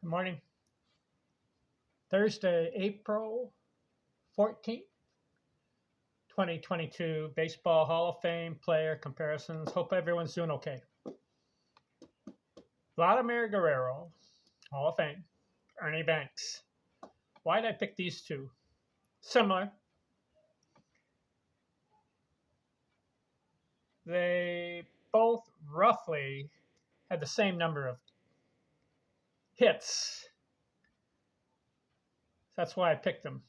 Good morning. Thursday, April 14th, 2022. Baseball Hall of Fame player comparisons. Hope everyone's doing okay. Vladimir Guerrero, Hall of Fame. Ernie Banks. Why did I pick these two? Similar. They both roughly had the same number of hits. That's why I picked them.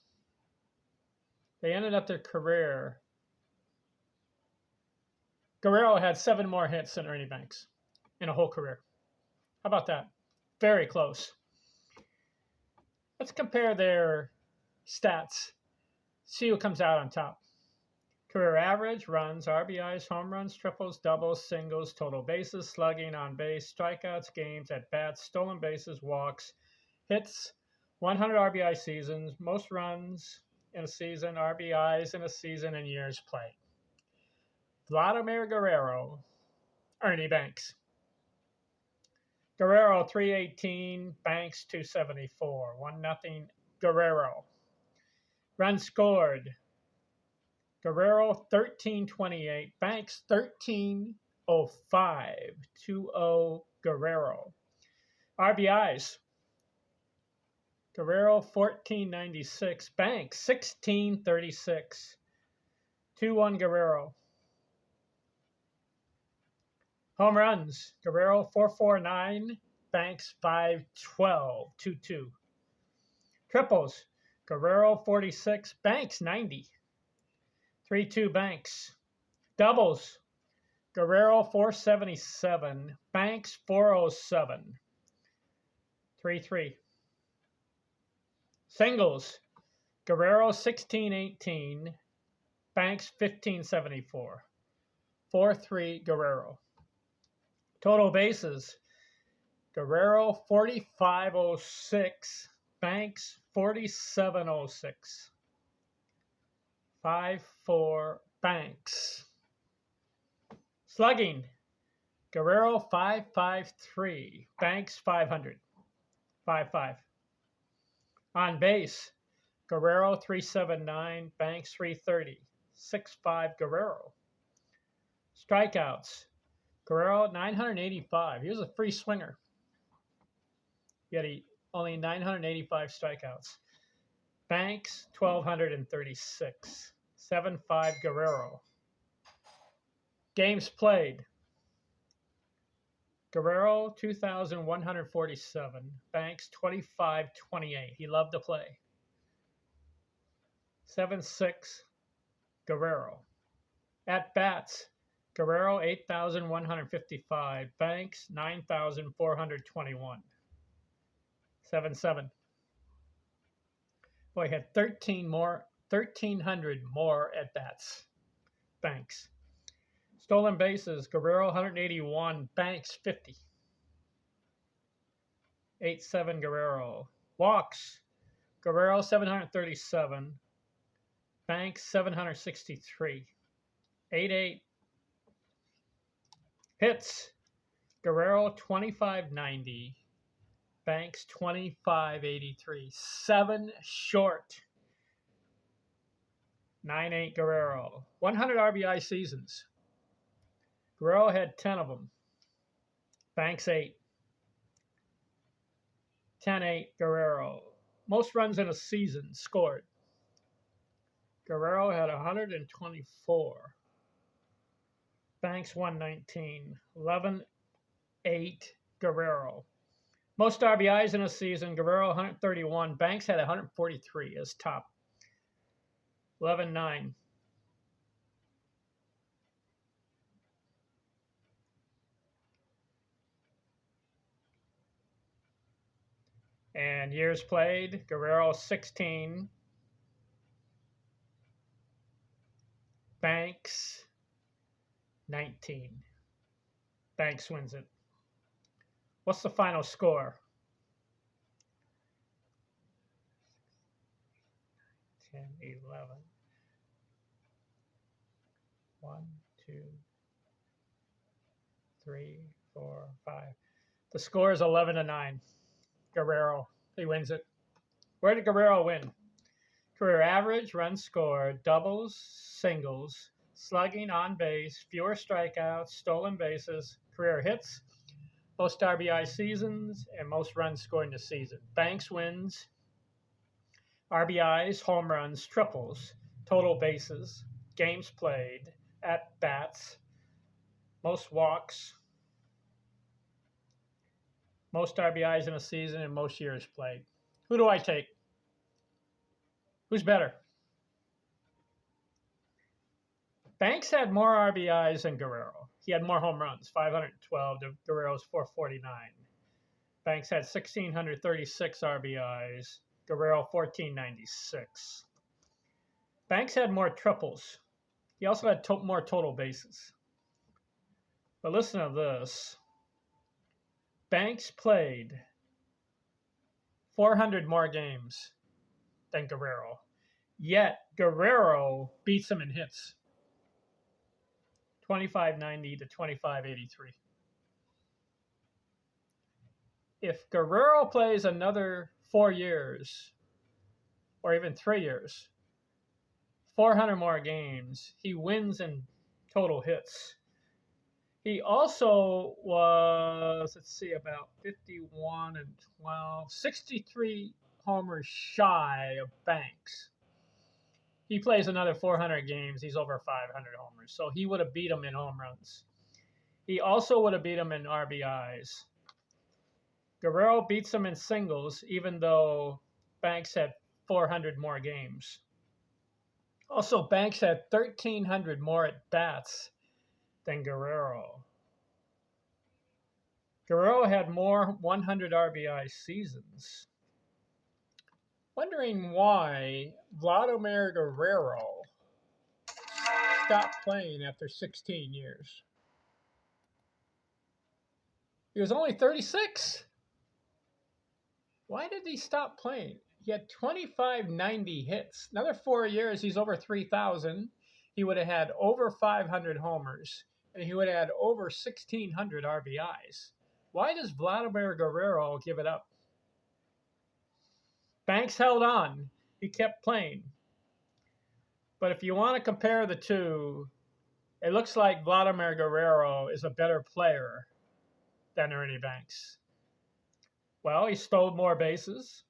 They ended up their career. Guerrero had 7 more hits than Ernie Banks in a whole career. How about that? Very close. Let's compare their stats. See who comes out on top. Career average, runs, RBIs, home runs, triples, doubles, singles, total bases, slugging, on base, strikeouts, games, at bats, stolen bases, walks, hits, 100 RBI seasons, most runs in a season, RBIs in a season, and years played. Vladimir Guerrero, Ernie Banks. Guerrero 318, Banks 274, 1-0 Guerrero. Runs scored, Guerrero 1328, Banks 1305, 2-0 Guerrero. RBIs, Guerrero 1496, Banks 1636, 2-1 Guerrero. Home runs, Guerrero 449, Banks 512, 2-2. Triples, Guerrero 46, Banks 90, 3-2 Banks. Doubles, Guerrero 477, Banks 407, 3-3. Singles, Guerrero 1618, Banks 1574, 4-3 Guerrero. Total bases, Guerrero 4506, Banks 4706, 5-4 Banks. Slugging, Guerrero 553, Banks 500, 5-5. On base, Guerrero 379, Banks 330, 6-5 Guerrero. Strikeouts, Guerrero 985. He was a free swinger. Yet he only 985 strikeouts. Banks 1236, 7-5 Guerrero. Games played, Guerrero 2,147, Banks 2528. He loved to play. 7-6 Guerrero. At bats, Guerrero 8,155, Banks 9,421. 7-7. Boy, he had 1,300 more at bats. Banks. Stolen bases, Guerrero 181, Banks 50. 8-7 Guerrero. Walks, Guerrero 737, Banks 763. 8-8. Hits, Guerrero 2590, Banks 2583. 7 short. 9-8 Guerrero. 100 RBI seasons. Guerrero had 10 of them. Banks 8. 10-8 Guerrero. Most runs in a season scored. Guerrero had 124. Banks 119. 11-8 Guerrero. Most RBIs in a season, Guerrero 131. Banks had 143 as top. 11-9. And years played, Guerrero 16. Banks 19. Banks wins it. What's the final score? 10, 11. 1, 2, 3, 4, 5. The score is 11-9. Guerrero. He wins it. Where did Guerrero win? Career average, runs scored, doubles, singles, slugging, on base, fewer strikeouts, stolen bases, career hits, most RBI seasons, and most runs scored in the season. Banks wins RBIs, home runs, triples, total bases, games played, at bats, most walks, most RBIs in a season, and most years played. Who do I take? Who's better? Banks had more RBIs than Guerrero. He had more home runs, 512 to Guerrero's 449. Banks had 1,636 RBIs, Guerrero 1,496. Banks had more triples. He also had more total bases. But listen to this. Banks played 400 more games than Guerrero. Yet Guerrero beats him in hits. 2590 to 2583. If Guerrero plays another 4 years, or even 3 years, 400 more games, he wins in total hits. He also was, let's see, about 51 and 12, 63 homers shy of Banks. He plays another 400 games. He's over 500 homers. So he would have beat him in home runs. He also would have beat him in RBIs. Guerrero beats him in singles, even though Banks had 400 more games. Also, Banks had 1,300 more at-bats than Guerrero. Guerrero had more 100 RBI seasons. Wondering why Vladimir Guerrero stopped playing after 16 years. He was only 36. Why did he stop playing? He had 2,590 hits. Another 4 years, he's over 3,000. He would have had over 500 homers, and he would have had over 1,600 RBIs. Why does Vladimir Guerrero give it up? Banks held on. He kept playing. But if you want to compare the two, it looks like Vladimir Guerrero is a better player than Ernie Banks. Well, he stole more bases.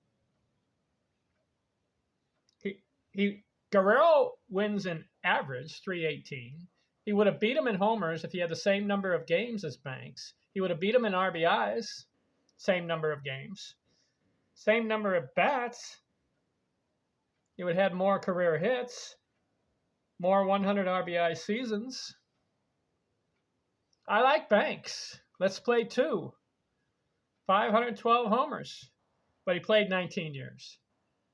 Guerrero wins in average, 318. He would have beat him in homers if he had the same number of games as Banks. He would have beat him in RBIs, same number of games. Same number of bats. He would have had more career hits, more 100 RBI seasons. I like Banks. Let's play 2. 512 homers. But he played 19 years.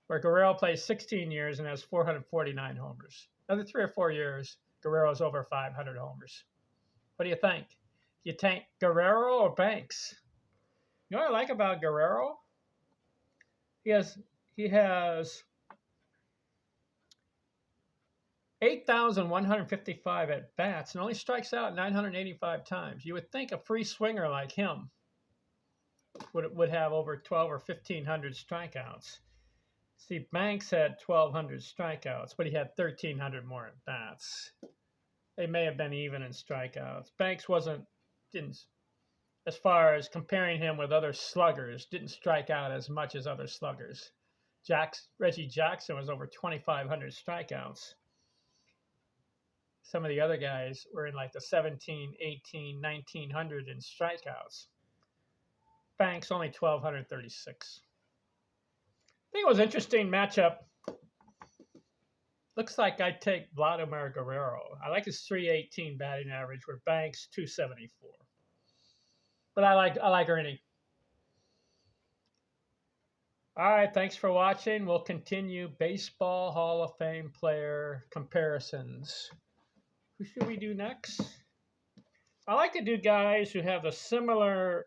Where Guerrero plays 16 years and has 449 homers. Another 3 or 4 years, Guerrero's over 500 homers. What do you think? Do you take Guerrero or Banks? You know what I like about Guerrero? He has 8,155 at bats and only strikes out 985 times. You would think a free swinger like him would have over 12 or 1,500 strikeouts. See, Banks had 1,200 strikeouts, but he had 1,300 more at bats. They may have been even in strikeouts. Banks didn't, as far as comparing him with other sluggers, didn't strike out as much as other sluggers. Reggie Jackson was over 2,500 strikeouts. Some of the other guys were in like the 17, 18, 1,900 in strikeouts. Banks only 1,236. I think it was an interesting matchup. Looks like I'd take Vladimir Guerrero. I like his 318 batting average, where Banks 274. But I like Ernie. All right, thanks for watching. We'll continue Baseball Hall of Fame player comparisons. Who should we do next? I like to do guys who have a similar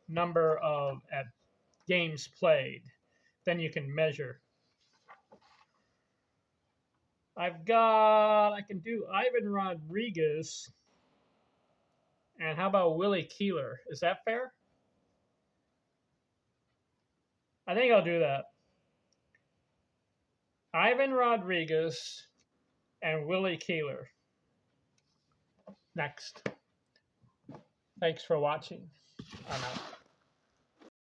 number of at games played. Then you can measure. I can do Ivan Rodriguez. And how about Willie Keeler? Is that fair? I think I'll do that. Ivan Rodriguez and Willie Keeler. Next. Thanks for watching. I'm out.